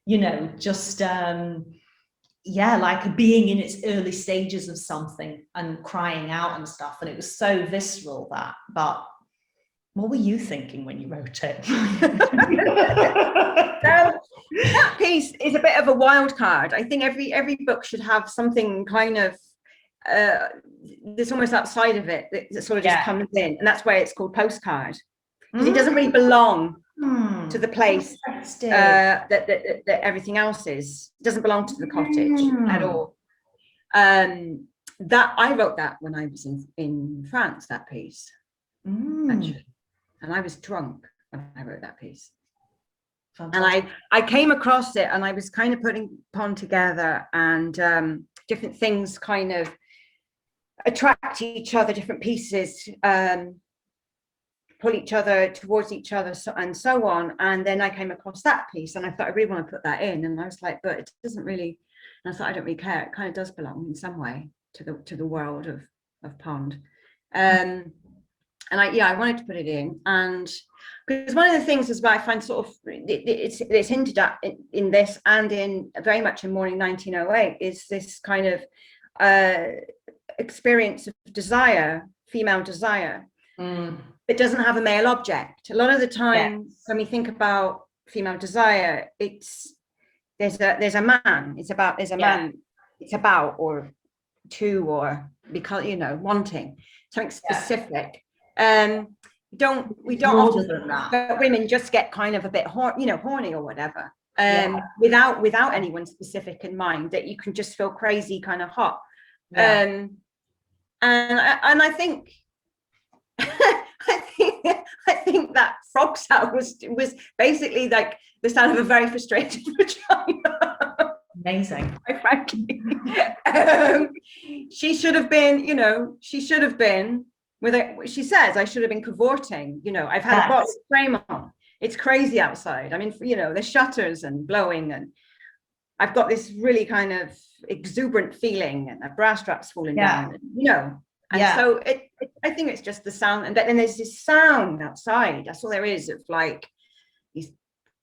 you know, just, yeah, like a being in its early stages of something and crying out and stuff. And it was so visceral that, but what were you thinking when you wrote it? That piece is a bit of a wild card. I think every book should have something kind of that's almost outside of it that sort of just comes in, and that's why it's called postcard, because it doesn't really belong to the place that everything else is. It doesn't belong to the cottage at all. That I wrote that when I was in France, that piece, actually, and I was drunk when I wrote that piece. Fantastic. And I came across it, and I was kind of putting together, and different things kind of attract each other, different pieces pull each other towards each other, and so on. And then I came across that piece, and I thought I really want to put that in, and I was like, but it doesn't really, and I thought I don't really care. It kind of does belong in some way to the world of Pond. And I wanted to put it in, and because one of the things is what I find sort of it's hinted at in this, and in very much in Morning 1908, is this kind of experience of desire, female desire. It doesn't have a male object. A lot of the time when we think about female desire, there's a man. It's about man. It's about, or to, or because, you know, wanting something specific. We don't often, but women just get kind of a bit horny or whatever, without anyone specific in mind, that you can just feel crazy kind of hot. And I think I think that frog sound was basically like the sound of a very frustrated vagina. Amazing. Quite frankly. She should have been, with it. She says, I should have been cavorting. You know, I've had a bottle frame on. It's crazy outside. I mean, you know, the shutters and blowing, and I've got this really kind of exuberant feeling, and the brass straps falling down, and, you know. And so I think it's just the sound, and then there's this sound outside. That's all there is, of like these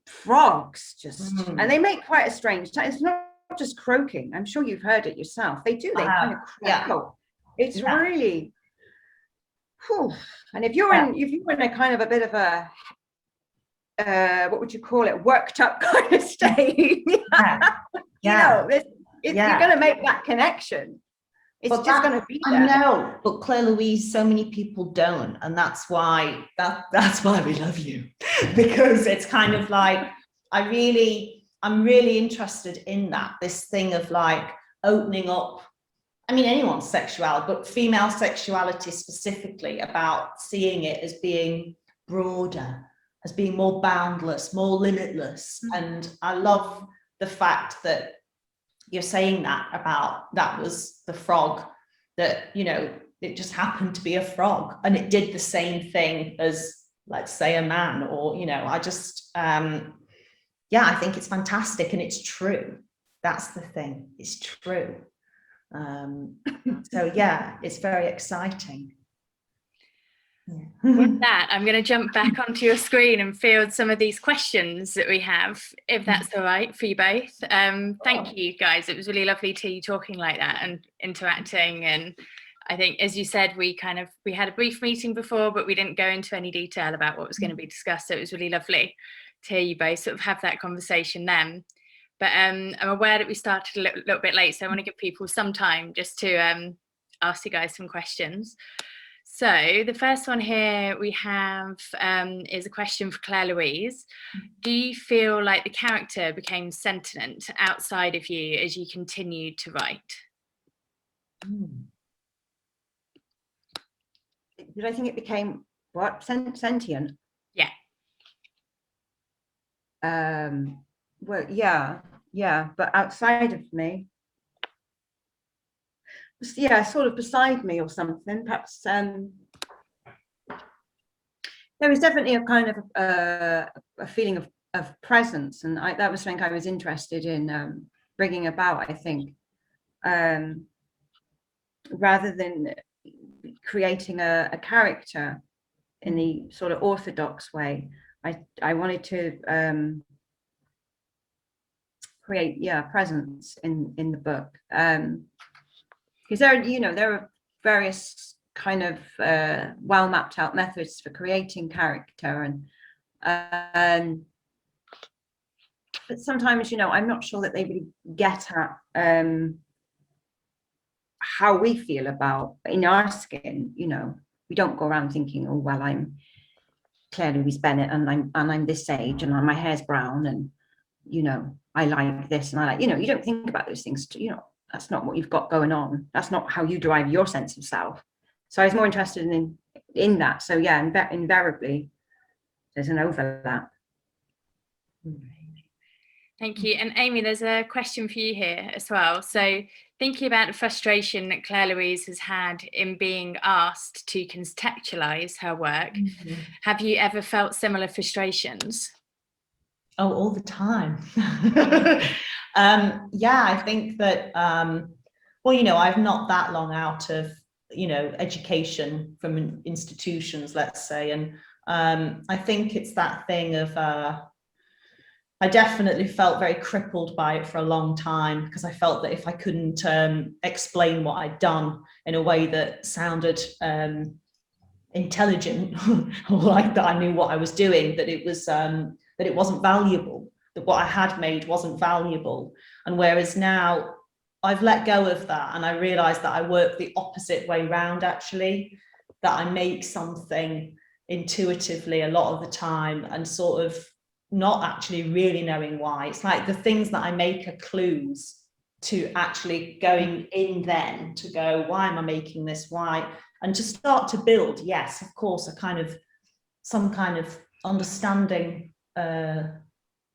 frogs just, and they make quite a strange sound. It's not just croaking. I'm sure you've heard it yourself. They do. They kind of croak. It's really. Whew. And if you're in a kind of a bit of a what would you call it, worked up kind of state, you know, you're going to make that connection. It's just going to be there. I know, but Claire Louise, so many people don't, and that's why we love you, because it's kind of like I'm really interested in that, this thing of like opening up. I mean, anyone's sexuality, but female sexuality specifically, about seeing it as being broader, as being more boundless, more limitless. And I love the fact that you're saying that about, that was the frog, that, you know, it just happened to be a frog, and it did the same thing as, let's say, a man, or, you know, I just, I think it's fantastic, and it's true. That's the thing, it's true. So yeah, it's very exciting. With that, I'm going to jump back onto your screen and field some of these questions that we have, if that's all right for you both. Thank you guys. It was really lovely to you talking like that and interacting. And I think, as you said, we had a brief meeting before, but we didn't go into any detail about what was going to be discussed. So it was really lovely to hear you both sort of have that conversation then. But I'm aware that we started a little bit late, so I want to give people some time just to ask you guys some questions. So the first one here we have is a question for Claire Louise. Do you feel like the character became sentient outside of you as you continued to write? Did I think it became what? Sentient? Yeah. Well, yeah, but outside of me. Yeah, sort of beside me or something, perhaps. There was definitely a kind of a feeling of presence, and that was something I was interested in bringing about, I think, rather than creating a character. in the sort of orthodox way. I wanted to create presence in the book, because there are various kind of well mapped out methods for creating character, and but sometimes I'm not sure that they really get at how we feel about in our skin. We don't go around thinking, oh well, I'm Claire Louise-Bennett and I'm this age and my hair's brown and I like this and I like, you don't think about those things. That's not what you've got going on. That's not how you derive your sense of self. So I was more interested in that. So yeah, invariably there's an overlap. Thank you. And Amy, there's a question for you here as well. So thinking about the frustration that Claire Louise has had in being asked to contextualize her work, have you ever felt similar frustrations? Oh, all the time. Yeah, I think that, well, I've not that long out of, education from institutions, let's say. And I think it's that thing of, I definitely felt very crippled by it for a long time, because I felt that if I couldn't explain what I'd done in a way that sounded intelligent, or like that I knew what I was doing, that it was that it wasn't valuable, that what I had made wasn't valuable. And whereas now I've let go of that, and I realized that I work the opposite way round, actually, that I make something intuitively a lot of the time and sort of not actually really knowing why. It's like the things that I make are clues to actually going in then to go, why am I making this? Why? And to start to build, yes, of course, some kind of understanding,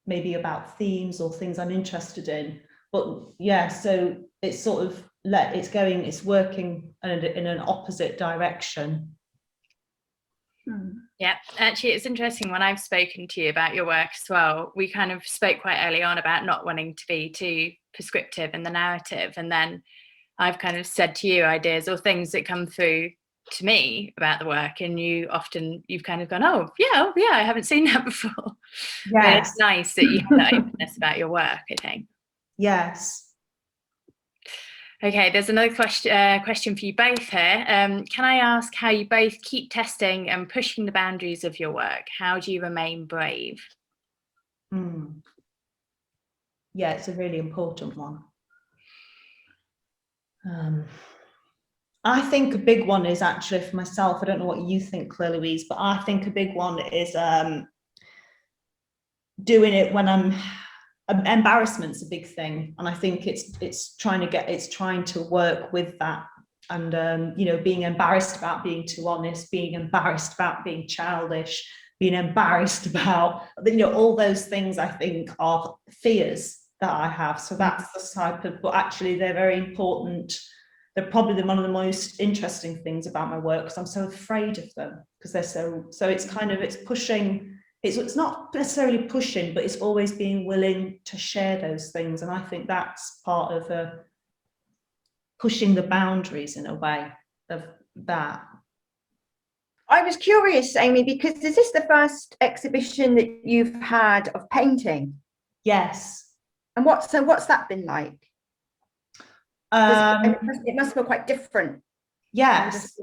maybe about themes or things I'm interested in. But yeah, so it's sort of it's working in an opposite direction. Yeah, actually, it's interesting when I've spoken to you about your work as well. We kind of spoke quite early on about not wanting to be too prescriptive in the narrative. And then I've kind of said to you ideas or things that come through to me about the work, and you've kind of gone, oh yeah, I haven't seen that before. Yes. It's nice that you have that openness about your work, I think. Yes. Okay, there's another question for you both here. Can I ask how you both keep testing and pushing the boundaries of your work? How do you remain brave? Yeah, it's a really important one. I think a big one is actually for myself, I don't know what you think, Claire Louise, but I think a big one is doing it when embarrassment's a big thing. And I think it's trying to work with that. And, being embarrassed about being too honest, being embarrassed about being childish, being embarrassed about, all those things I think are fears that I have. So that's the type of, but actually they're very important. They're probably one of the most interesting things about my work, because I'm so afraid of them, because they're so it's kind of, it's pushing, it's not necessarily pushing, but it's always being willing to share those things. And I think that's part of pushing the boundaries in a way of that. I was curious, Amy, because is this the first exhibition that you've had of painting? Yes. And what's that been like? It must feel quite different. Yes.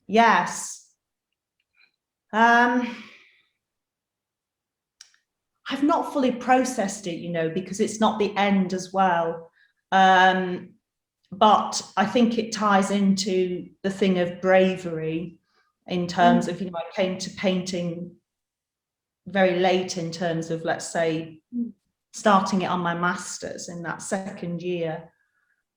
Yes. I've not fully processed it, because it's not the end as well. But I think it ties into the thing of bravery in terms of, I came to painting very late in terms of, let's say, starting it on my master's in that second year.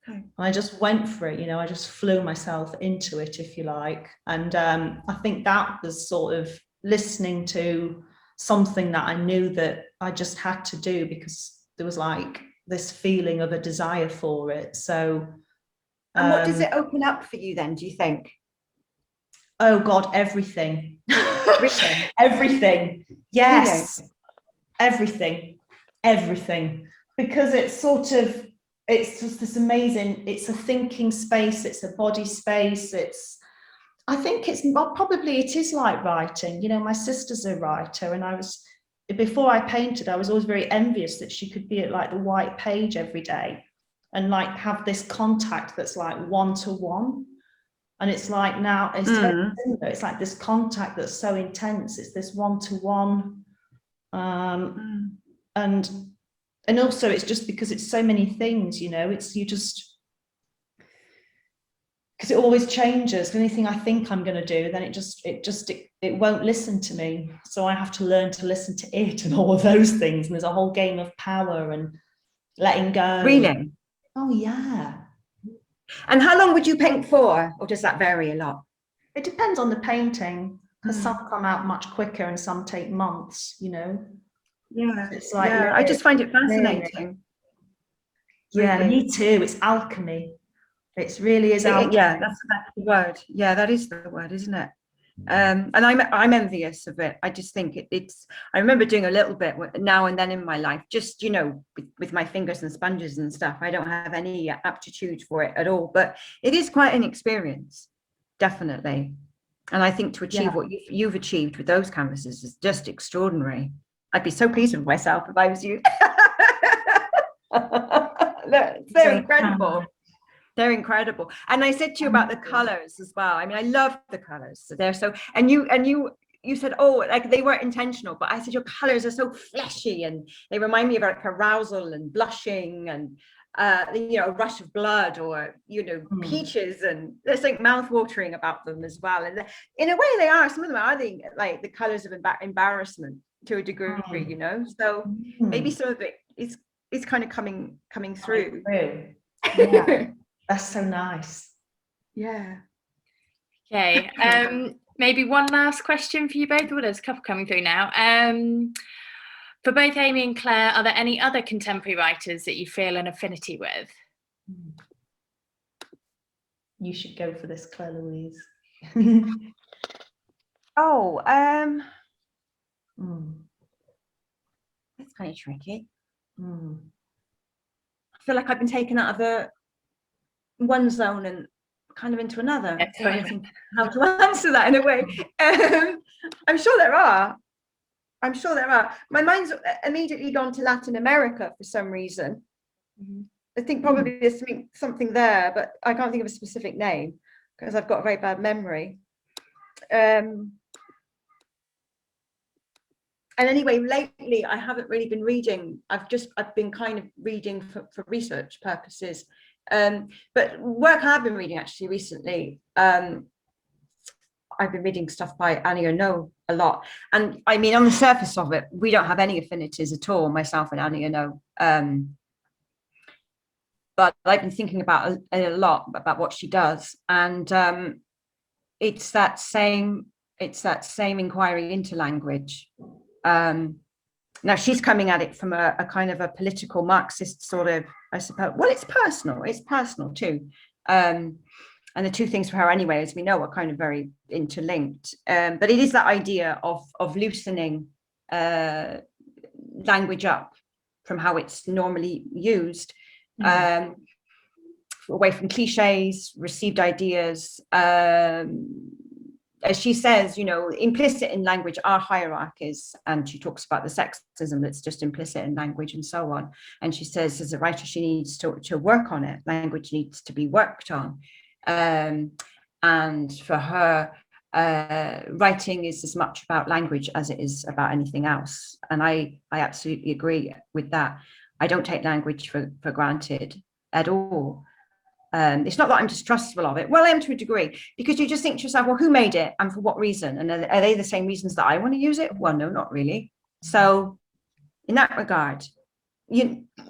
Okay. And I just went for it, I just flew myself into it, if you like. And I think that was sort of listening to something that I knew that I just had to do, because there was like this feeling of a desire for it. So and what does it open up for you then, do you think? Oh God, everything. Everything. Yes. Really? Everything. Because it's sort of, it's just this amazing, it's a thinking space, it's a body space, I think well, probably it is like writing. You know, my sister's a writer, and before I painted, I was always very envious that she could be at like the white page every day and like have this contact that's like one-to-one. And it's like now, it's very similar. It's like this contact that's so intense. It's this one-to-one. And also it's just because it's so many things, you know, because it always changes. Anything I think I'm going to do, then it won't listen to me. So I have to learn to listen to it and all of those things. And there's a whole game of power and letting go. Really? Oh yeah. And how long would you paint for, or does that vary a lot? It depends on the painting, because some come out much quicker and some take months, you know. Yeah, it's like I just find it fascinating. Yeah, really. Me too. It's alchemy. It really is alchemy. Yeah, that's the word. Yeah, that is the word, isn't it? And I'm envious of it. I just think it's. I remember doing a little bit now and then in my life, just, you know, with my fingers and sponges and stuff. I don't have any aptitude for it at all, but it is quite an experience, definitely. And I think to achieve what you've achieved with those canvases is just extraordinary. I'd be so pleased with myself if I was you. They're incredible. They're incredible. And I said to you about the colors as well. I mean, I love the colors. They're so, and you said, oh, like they weren't intentional, but I said your colors are so fleshy and they remind me of like arousal and blushing and you know, a rush of blood, or, you know, peaches, and there's like mouth-watering about them as well. And in a way they are, some of them are like the colors of embarrassment to a degree, you know. So maybe some of it is kind of coming through. Yeah. That's so nice. Yeah. Okay. Maybe one last question for you both. Well, there's a couple coming through now. For both Amy and Claire, are there any other contemporary writers that you feel an affinity with? You should go for this, Claire Louise. Oh, that's kind of tricky. I feel like I've been taken out of the one zone and kind of into another. So I don't think how to answer that in a way. I'm sure there are. My mind's immediately gone to Latin America for some reason. I think probably there's something there, but I can't think of a specific name because I've got a very bad memory. And anyway, lately I haven't really been reading. I've been kind of reading for research purposes. But work I've been reading actually recently, I've been reading stuff by Annie Ernaux a lot. And I mean, on the surface of it, we don't have any affinities at all, myself and Annie Ernaux. But I've been thinking about a lot about what she does. And it's that same inquiry into language. Now she's coming at it from a kind of a political Marxist sort of, I suppose. Well, it's personal too. And the two things for her anyway, as we know, are kind of very interlinked. But it is that idea of loosening language up from how it's normally used, away from cliches, received ideas. As she says, you know, implicit in language are hierarchies, and she talks about the sexism that's just implicit in language and so on. And she says, as a writer, she needs to work on it. Language needs to be worked on. And for her, writing is as much about language as it is about anything else. And I absolutely agree with that. I don't take language for granted at all. It's not that I'm distrustful of it. Well, I am to a degree, because you just think to yourself, well, who made it and for what reason? And are they the same reasons that I want to use it? Well, no, not really. So in that regard,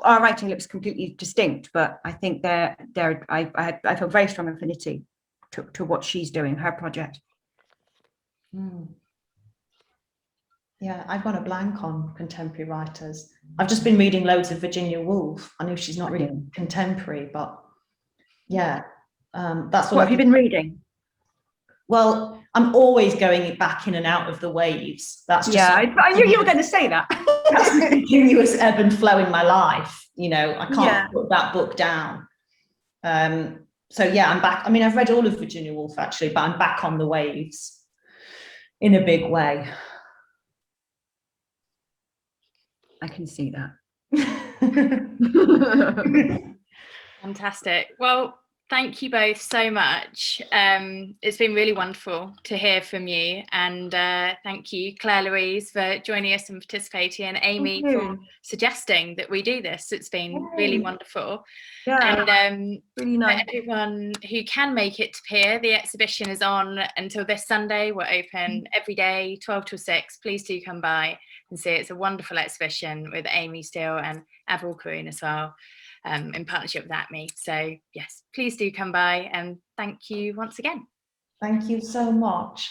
our writing looks completely distinct, but I think I feel very strong affinity to what she's doing, her project. Yeah, I've got a blank on contemporary writers. I've just been reading loads of Virginia Woolf. I know she's not really contemporary, but yeah, that's what have you been reading? Well, I'm always going back in and out of the waves. That's just, yeah, I knew you were going to say that. That's the continuous ebb and flow in my life. You know, I can't put that book down. So yeah, I'm back. I mean, I've read all of Virginia Woolf actually, but I'm back on the waves in a big way. I can see that. Fantastic. Well, thank you both so much. It's been really wonderful to hear from you, and thank you, Claire Louise, for joining us and participating, and Amy for suggesting that we do this. It's been really wonderful. Yeah, And really for nice. everyone who can make it to Pier, the exhibition is on until this Sunday. We're open every day, 12 till 6. Please do come by and see. It's a wonderful exhibition with Amy Steele and Avril Caroon as well, in partnership with Acme. So yes, please do come by, and thank you once again. Thank you so much.